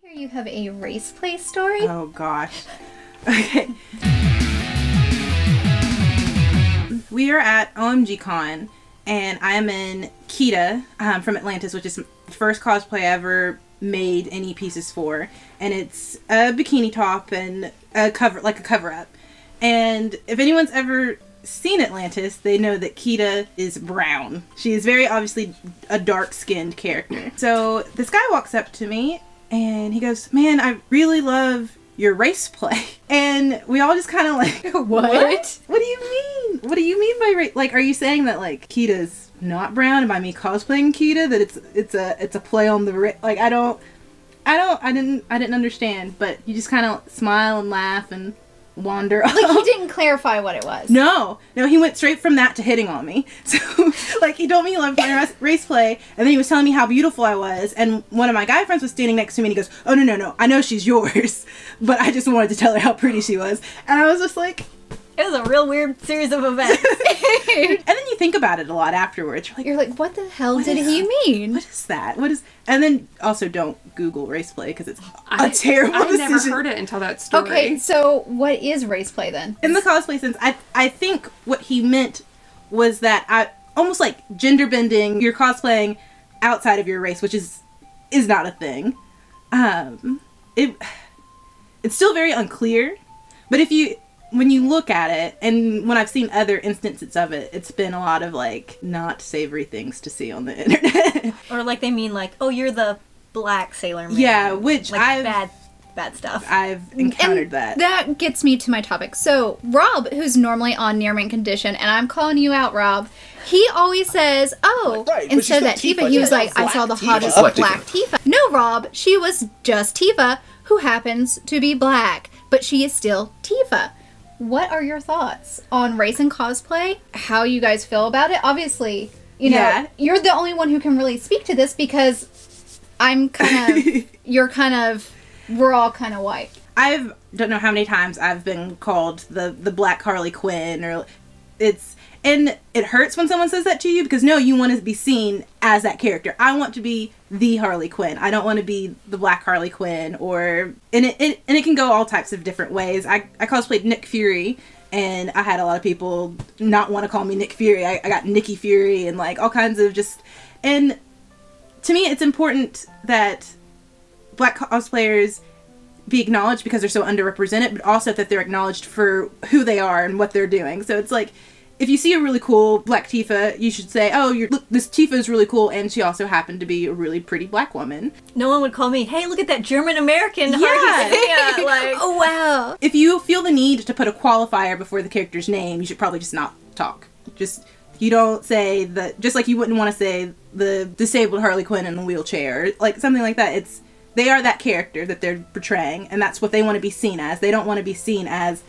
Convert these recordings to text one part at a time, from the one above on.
Here you have a race play story. Oh gosh. Okay. We are at OMG Con, and I'm in Kita from Atlantis, which is the first cosplay I ever made any pieces for, and it's a bikini top and a cover-up. And if anyone's ever seen Atlantis, they know that Kita is brown. She is very obviously a dark-skinned character. So this guy walks up to me and he goes, "Man, I really love your race play." And we all just kind of like, what? What do you mean? What do you mean by race? Like, are you saying that like Kita's not brown, and by me cosplaying Kita that it's a play on the like I didn't understand, but you just kind of smile and laugh and wander off. Like, he didn't clarify what it was. No, he went straight from that to hitting on me. So, like, he told me he loved my race play, and then he was telling me how beautiful I was, and one of my guy friends was standing next to me, and he goes, "Oh, no, I know she's yours, but I just wanted to tell her how pretty she was." And I was just like... It was a real weird series of events. And then you think about it a lot afterwards. You're like, what the hell did he mean? What is that? And then also don't Google race play, because it's a terrible decision. I never heard it until that story. Okay, so what is race play then? In the cosplay sense, I think what he meant was that almost like gender bending, you're cosplaying outside of your race, which is not a thing. It's still very unclear, but when you look at it, and when I've seen other instances of it, it's been a lot of, like, not savory things to see on the internet. Or, like, they mean, like, oh, you're the black Sailor Man. Yeah, which like, bad stuff. I've encountered that. That gets me to my topic. So, Rob, who's normally on Near Mint Condition, and I'm calling you out, Rob, he always says, oh, right, instead of that Tifa, he was like, I saw the hottest black Tifa. No, Rob, she was just Tifa, who happens to be black, but she is still Tifa. What are your thoughts on race and cosplay? How you guys feel about it? Obviously, you know, you're the only one who can really speak to this, because I'm kind of, we're all kind of white. I don't know how many times I've been called the Black Harley Quinn, and it hurts when someone says that to you, because no, you want to be seen as that character. I want to be the Harley Quinn. I don't want to be the Black Harley Quinn, and it can go all types of different ways. I cosplayed Nick Fury, and I had a lot of people not want to call me Nick Fury. I got Nikki Fury, and like all kinds of and to me it's important that black cosplayers be acknowledged because they're so underrepresented, but also that they're acknowledged for who they are and what they're doing. So it's like, if you see a really cool black Tifa, you should say, oh, look, this Tifa is really cool, and she also happened to be a really pretty black woman. No one would call me, hey, look at that German-American. Yeah. Yeah, like, oh, wow. If you feel the need to put a qualifier before the character's name, you should probably just not talk. You don't say that, just like you wouldn't want to say the disabled Harley Quinn in the wheelchair, like something like that. They are that character that they're portraying, and that's what they want to be seen as. They don't want to be seen as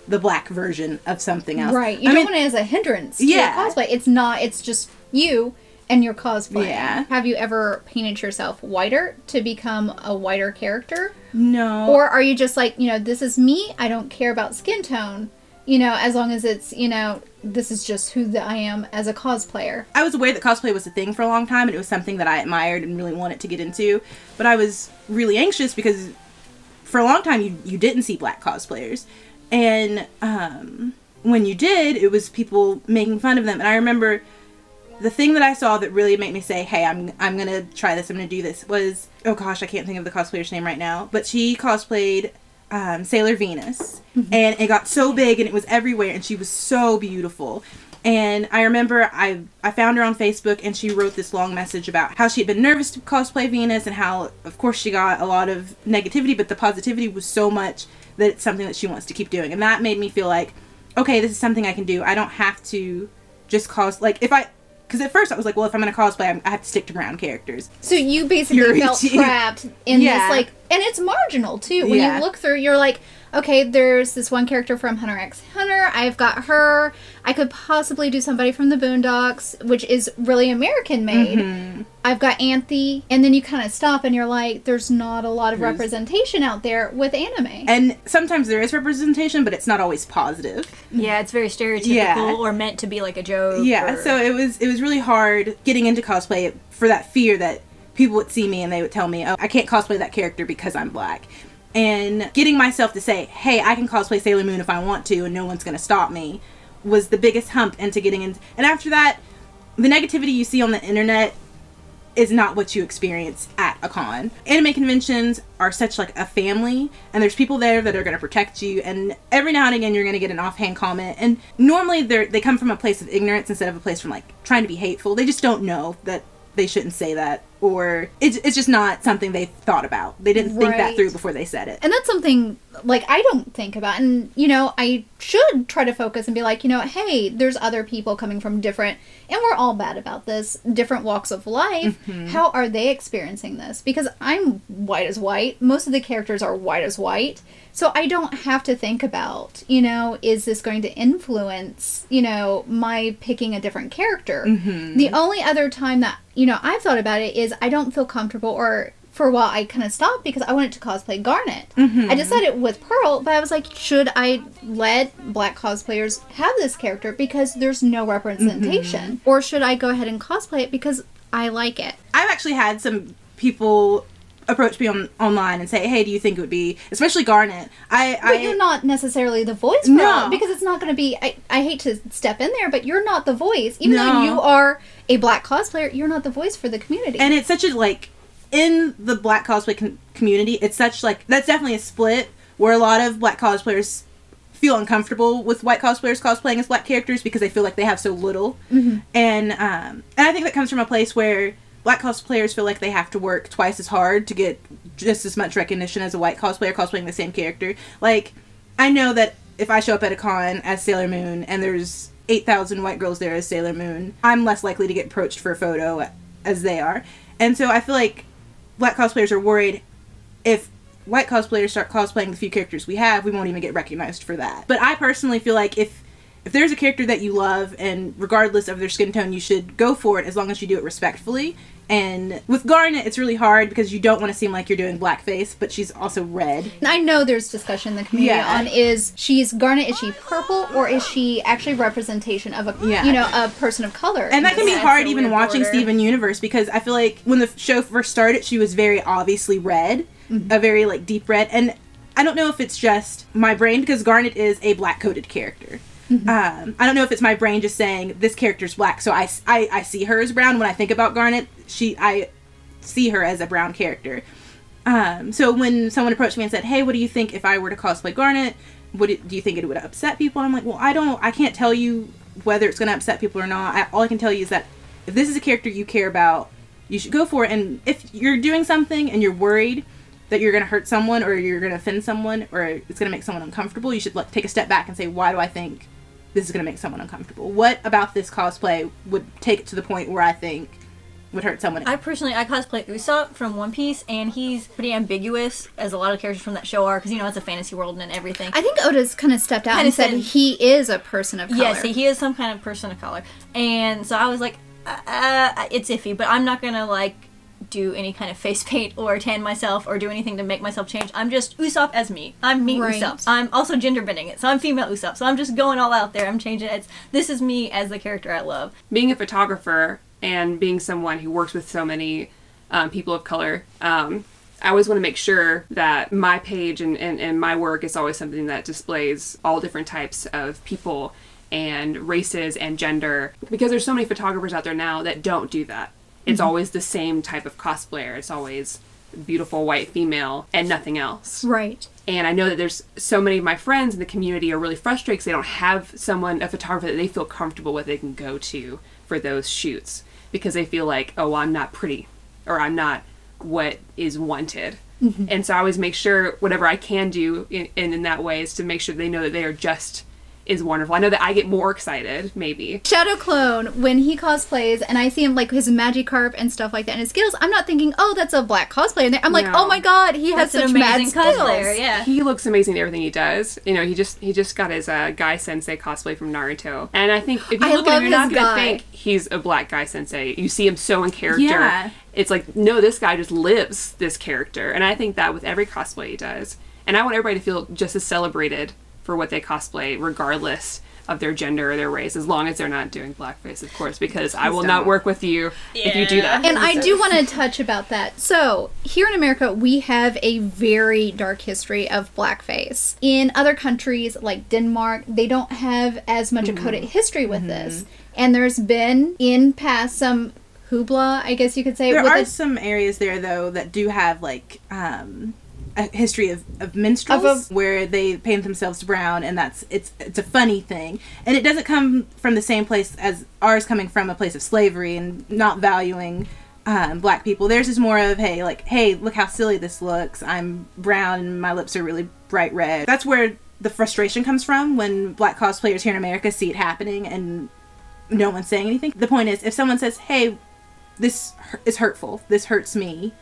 the black version of something else. Right. You don't want it as a hindrance to your cosplay. It's just you and your cosplay. Yeah. Have you ever painted yourself whiter to become a whiter character? No. Or are you just like, this is me, I don't care about skin tone, as long as it's, this is just who I am as a cosplayer. I was aware that cosplay was a thing for a long time, and it was something that I admired and really wanted to get into, but I was really anxious because for a long time you didn't see black cosplayers. And when you did, it was people making fun of them. And I remember the thing that I saw that really made me say, hey, I'm gonna try this, I'm gonna do this, was, oh gosh, I can't think of the cosplayer's name right now, but she cosplayed Sailor Venus, and it got so big and it was everywhere, and she was so beautiful. And I remember I found her on Facebook, and she wrote this long message about how she had been nervous to cosplay Venus, and how, of course, she got a lot of negativity, but the positivity was so much that it's something that she wants to keep doing. And that made me feel like, okay, this is something I can do. I don't have to just because at first I was like, well, if I'm going to cosplay, I have to stick to brown characters. So you basically felt trapped in this, like, and it's marginal, too. When you look through, you're like, okay, there's this one character from Hunter x Hunter. I've got her. I could possibly do somebody from the Boondocks, which is really American-made. I've got Anthe. And then you kind of stop and you're like, there's not a lot of representation out there with anime. And sometimes there is representation, but it's not always positive. Yeah, it's very stereotypical or meant to be like a joke. Yeah, so it was really hard getting into cosplay for that fear that people would see me and they would tell me, oh, I can't cosplay that character because I'm black. And getting myself to say, hey, I can cosplay Sailor Moon if I want to and no one's going to stop me, was the biggest hump into getting in. And after that, the negativity you see on the internet is not what you experience at a con. Anime conventions are such like a family, and there's people there that are going to protect you, and every now and again you're going to get an offhand comment, and normally they come from a place of ignorance instead of a place from like trying to be hateful. They just don't know that they shouldn't say that, or it's just not something they thought about. They didn't think that through before they said it. And that's something, like, I don't think about. And, you know, I should try to focus and be like, you know, hey, there's other people coming from different, and we're all bad about this, different walks of life. Mm-hmm. How are they experiencing this? Because I'm white as white. Most of the characters are white as white. So I don't have to think about, you know, is this going to influence, you know, my picking a different character? Mm-hmm. The only other time that, you know, I've thought about it is I don't feel comfortable, or for a while I kind of stopped because I wanted to cosplay Garnet. Mm-hmm. I decided with Pearl, but I was like, should I let black cosplayers have this character because there's no representation? Mm-hmm. Or should I go ahead and cosplay it because I like it? I've actually had some people approach me online and say, hey, do you think it would be, especially Garnet, but you're not necessarily the voice for it, because it's not going to be, I hate to step in there, but you're not the voice. Even though you are a black cosplayer, you're not the voice for the community. And it's such a, like, in the black cosplay community, it's such, like, that's definitely a split where a lot of black cosplayers feel uncomfortable with white cosplayers cosplaying as black characters because they feel like they have so little. Mm-hmm. And I think that comes from a place where black cosplayers feel like they have to work twice as hard to get just as much recognition as a white cosplayer cosplaying the same character. Like, I know that if I show up at a con as Sailor Moon and there's 8,000 white girls there as Sailor Moon, I'm less likely to get approached for a photo as they are. And so I feel like black cosplayers are worried if white cosplayers start cosplaying the few characters we have, we won't even get recognized for that. But I personally feel like if there's a character that you love, and regardless of their skin tone, you should go for it as long as you do it respectfully. And with Garnet, it's really hard because you don't want to seem like you're doing blackface, but she's also red. I know there's discussion in the community on is she purple, or is she actually representation of a you know, a person of color? And that can be hard even watching Steven Universe, because I feel like when the show first started, she was very obviously red, a very like deep red, and I don't know if it's just my brain, because Garnet is a black coded character. Mm-hmm. I don't know if it's my brain just saying this character's black, so I see her as brown. When I think about Garnet, I see her as a brown character. So when someone approached me and said, hey, what do you think if I were to cosplay Garnet? Do you think it would upset people? I'm like, well, I can't tell you whether it's going to upset people or not. All I can tell you is that if this is a character you care about, you should go for it. And if you're doing something and you're worried that you're going to hurt someone, or you're going to offend someone, or it's going to make someone uncomfortable, you should like take a step back and say, why do I think this is going to make someone uncomfortable? What about this cosplay would take it to the point where I think would hurt someone? I cosplay Usopp from One Piece, and he's pretty ambiguous, as a lot of characters from that show are, because, you know, it's a fantasy world and everything. I think Oda's kind of stepped out and said he is a person of color. Yes, he is some kind of person of color. And so I was like, it's iffy, but I'm not going to, like, do any kind of face paint or tan myself or do anything to make myself change. I'm just Usopp as me. I'm me Usopp. I'm also gender bending it, so I'm female Usopp. So I'm just going all out there. I'm changing it. This is me as the character I love. Being a photographer and being someone who works with so many people of color, I always want to make sure that my page and my work is always something that displays all different types of people and races and gender, because there's so many photographers out there now that don't do that. It's always the same type of cosplayer. It's always beautiful white female and nothing else. Right. And I know that there's so many of my friends in the community are really frustrated because they don't have a photographer that they feel comfortable with, they can go to for those shoots, because they feel like, oh, I'm not pretty, or I'm not what is wanted. Mm-hmm. And so I always make sure whatever I can do in that way is to make sure they know that they are just is wonderful. I know that I get more excited, maybe. Shadow Clone, when he cosplays, and I see him, like, his Magikarp and stuff like that, and his skills, I'm not thinking, oh, that's a black cosplayer in there. I'm like, oh my god, he has such mad skills. Cosplayer, yeah. He looks amazing in everything he does. You know, he just got his Guy Sensei cosplay from Naruto. And I think if you look at him, you're not going to think he's a black Guy Sensei. You see him so in character. Yeah. It's like, no, this guy just lives this character. And I think that with every cosplay he does. And I want everybody to feel just as celebrated for what they cosplay, regardless of their gender or their race, as long as they're not doing blackface, of course, because I will not work with you if you do that. And I do want to touch about that. So, here in America, we have a very dark history of blackface. In other countries, like Denmark, they don't have as much a coded history with this. And there's been, in past, some hoopla, I guess you could say. There are some areas there, though, that do have, like, a history of minstrels where they paint themselves brown, and it's a funny thing, and it doesn't come from the same place as ours, coming from a place of slavery and not valuing black people. Theirs is more of, hey, look how silly this looks, I'm brown and my lips are really bright red. That's where the frustration comes from when black cosplayers here in America see it happening and no one's saying anything. The point is, if someone says, hey, this is hurtful, this hurts me,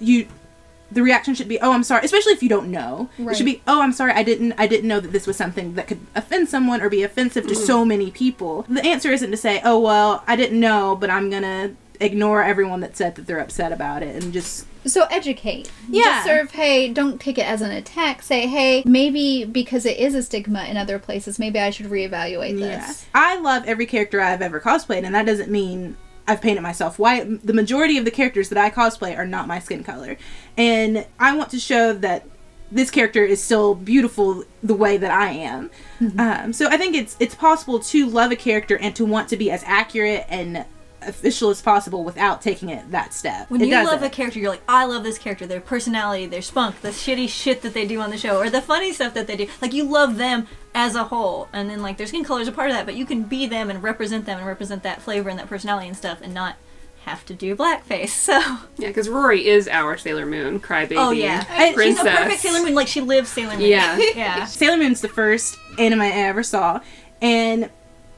the reaction should be, oh, I'm sorry, especially if you don't know. Right. It should be, oh, I'm sorry, I didn't know that this was something that could offend someone or be offensive to so many people. The answer isn't to say, oh, well, I didn't know, but I'm gonna ignore everyone that said that they're upset about it, and just... So educate. Yeah. Just sort of, hey, don't take it as an attack. Say, hey, maybe because it is a stigma in other places, maybe I should reevaluate this. I love every character I've ever cosplayed, and that doesn't mean I've painted myself white. The majority of the characters that I cosplay are not my skin color. And I want to show that this character is still beautiful the way that I am. So I think it's possible to love a character and to want to be as accurate and official as possible without taking it that step. When you love a character, you're like, I love this character, their personality, their spunk, the shitty shit that they do on the show, or the funny stuff that they do. Like, you love them as a whole, and then, like, their skin color is a part of that, but you can be them and represent that flavor and that personality and stuff, and not have to do blackface. So yeah, because Rory is our Sailor Moon crybaby. Oh yeah, princess. She's a perfect Sailor Moon. Like, she lives Sailor Moon. Yeah. Sailor Moon's the first anime I ever saw, and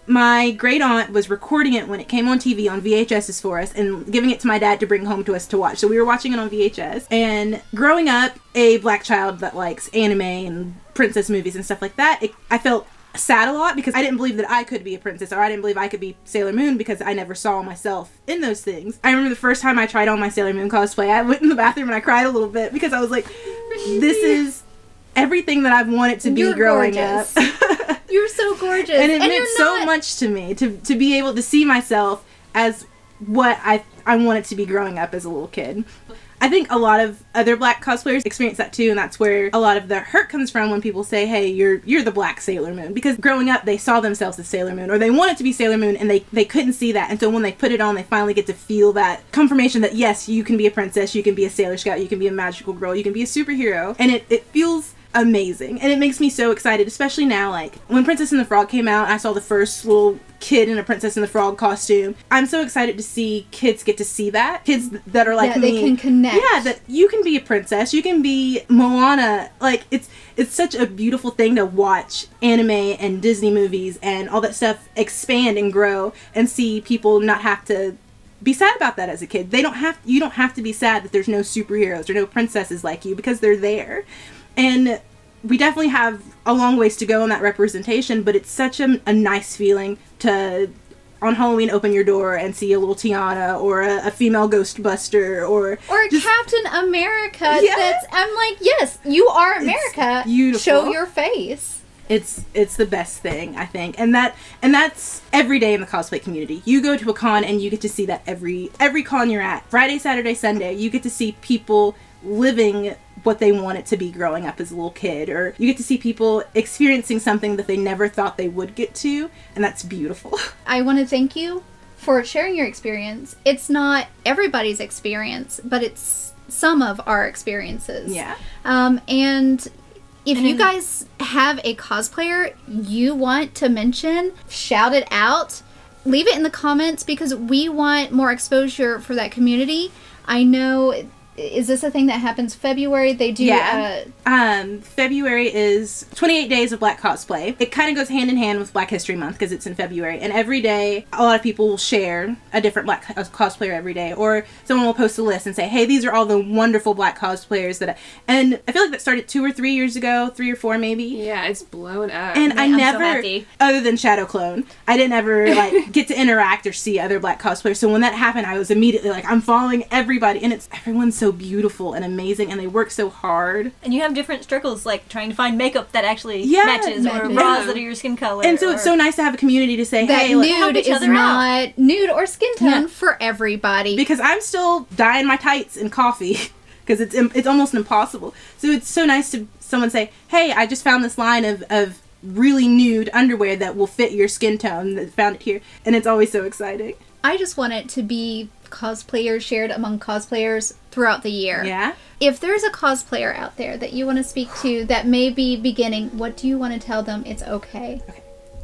my great aunt was recording it when it came on TV on VHSs for us and giving it to my dad to bring home to us to watch. So we were watching it on VHS. And growing up, a black child that likes anime and princess movies and stuff like that, I felt sad a lot because I didn't believe that I could be a princess, or I didn't believe I could be Sailor Moon because I never saw myself in those things. I remember the first time I tried on my Sailor Moon cosplay, I went in the bathroom and I cried a little bit because I was like, this is everything that I've wanted to be growing up. You're so gorgeous. And it meant so much to me to be able to see myself as what I wanted to be growing up as a little kid. I think a lot of other black cosplayers experience that too, and that's where a lot of the hurt comes from when people say, hey, you're the black Sailor Moon. Because growing up, they saw themselves as Sailor Moon, or they wanted to be Sailor Moon, and they couldn't see that. And so when they put it on, they finally get to feel that confirmation that, yes, you can be a princess, you can be a Sailor Scout, you can be a magical girl, you can be a superhero. And it feels amazing, and it makes me so excited, especially now. Like, when Princess and the Frog came out, I saw the first little kid in a Princess and the Frog costume. I'm so excited to see kids get to see that. Kids that are like me. They can connect. Yeah, that you can be a princess, you can be Moana. Like, it's such a beautiful thing to watch anime and Disney movies and all that stuff expand and grow, and see people not have to be sad about that as a kid. You don't have to be sad that there's no superheroes or no princesses like you, because they're there. And we definitely have a long ways to go in that representation, but it's such a nice feeling to, on Halloween, open your door and see a little Tiana or a female Ghostbuster or just, Captain America. Yes. I'm like, yes, you are America. It's beautiful. Show your face. It's the best thing, I think, and that's every day in the cosplay community. You go to a con and you get to see that every con you're at. Friday, Saturday, Sunday, you get to see people living what they want it to be growing up as a little kid, or you get to see people experiencing something that they never thought they would get to, and that's beautiful. I want to thank you for sharing your experience. It's not everybody's experience, but it's some of our experiences. Yeah. And if you guys have a cosplayer you want to mention, shout it out. Leave it in the comments, because we want more exposure for that community. I know... Is this a thing that happens February? They do... Yeah. February is 28 days of black cosplay. It kind of goes hand in hand with Black History Month because it's in February. And every day, a lot of people will share a different black cosplayer every day. Or someone will post a list and say, hey, these are all the wonderful black cosplayers that... And I feel like that started 2 or 3 years ago. 3 or 4 maybe. Yeah, it's blown up. And I never... So happy. Other than Shadow Clone, I didn't ever get to interact or see other black cosplayers. So when that happened, I was immediately like, I'm following everybody. And everyone's so so beautiful and amazing, and they work so hard. And you have different struggles, like trying to find makeup that actually matches, or bras that are your skin color. And so it's so nice to have a community to say, hey, nude is not nude or skin tone for everybody. Because I'm still dyeing my tights in coffee, because it's almost impossible. So it's so nice to someone say, hey, I just found this line of really nude underwear that will fit your skin tone. Found it here. And it's always so exciting. I just want it to be cosplayers shared among cosplayers throughout the year. Yeah. If there's a cosplayer out there that you want to speak to that may be beginning, what do you want to tell them? It's okay.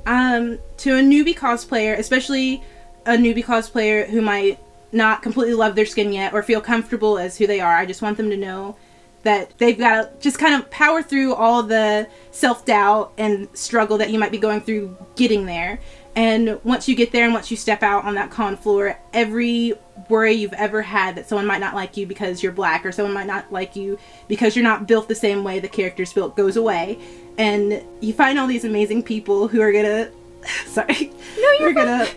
To a newbie cosplayer, especially a newbie cosplayer who might not completely love their skin yet or feel comfortable as who they are, I just want them to know that they've got to just kind of power through all the self-doubt and struggle that you might be going through getting there. And once you get there and once you step out on that con floor, every worry you've ever had that someone might not like you because you're black, or someone might not like you because you're not built the same way the character's built, goes away. And you find all these amazing people who are gonna gonna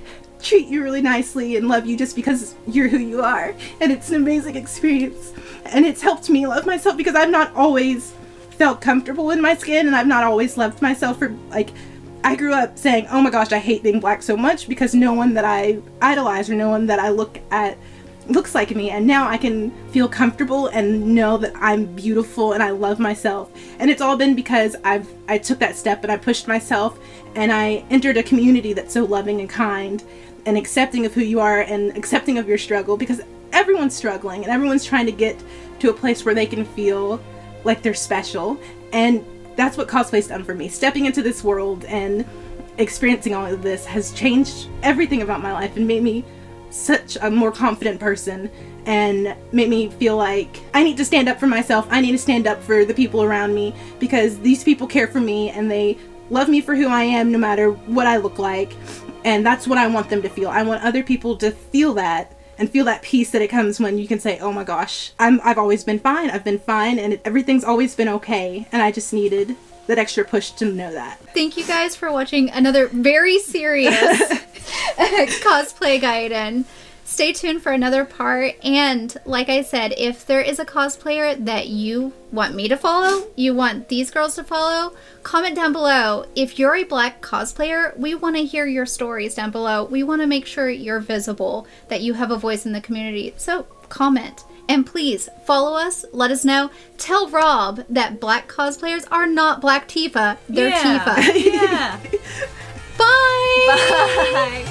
treat you really nicely and love you just because you're who you are. And it's an amazing experience. And it's helped me love myself, because I've not always felt comfortable in my skin, and I've not always loved myself for, like, I grew up saying, oh my gosh, I hate being black so much because no one that I idolize or no one that I look at looks like me. And now I can feel comfortable and know that I'm beautiful and I love myself. And it's all been because I took that step and I pushed myself, and I entered a community that's so loving and kind and accepting of who you are and accepting of your struggle, because everyone's struggling and everyone's trying to get to a place where they can feel like they're special. And that's what cosplay's done for me. Stepping into this world and experiencing all of this has changed everything about my life and made me such a more confident person, and made me feel like I need to stand up for myself. I need to stand up for the people around me, because these people care for me and they love me for who I am no matter what I look like. And that's what I want them to feel. I want other people to feel that, and feel that peace that it comes when you can say, oh my gosh, I've always been fine. I've been fine, and everything's always been okay. And I just needed that extra push to know that. Thank you guys for watching another very serious cosplay Gaiden. Stay tuned for another part, and like I said, if there is a cosplayer that you want me to follow, you want these girls to follow, comment down below. If you're a black cosplayer, we want to hear your stories down below. We want to make sure you're visible, that you have a voice in the community. So comment, and please follow us, let us know. Tell Rob that black cosplayers are not Black Tifa, they're Tifa. Yeah. Bye! Bye!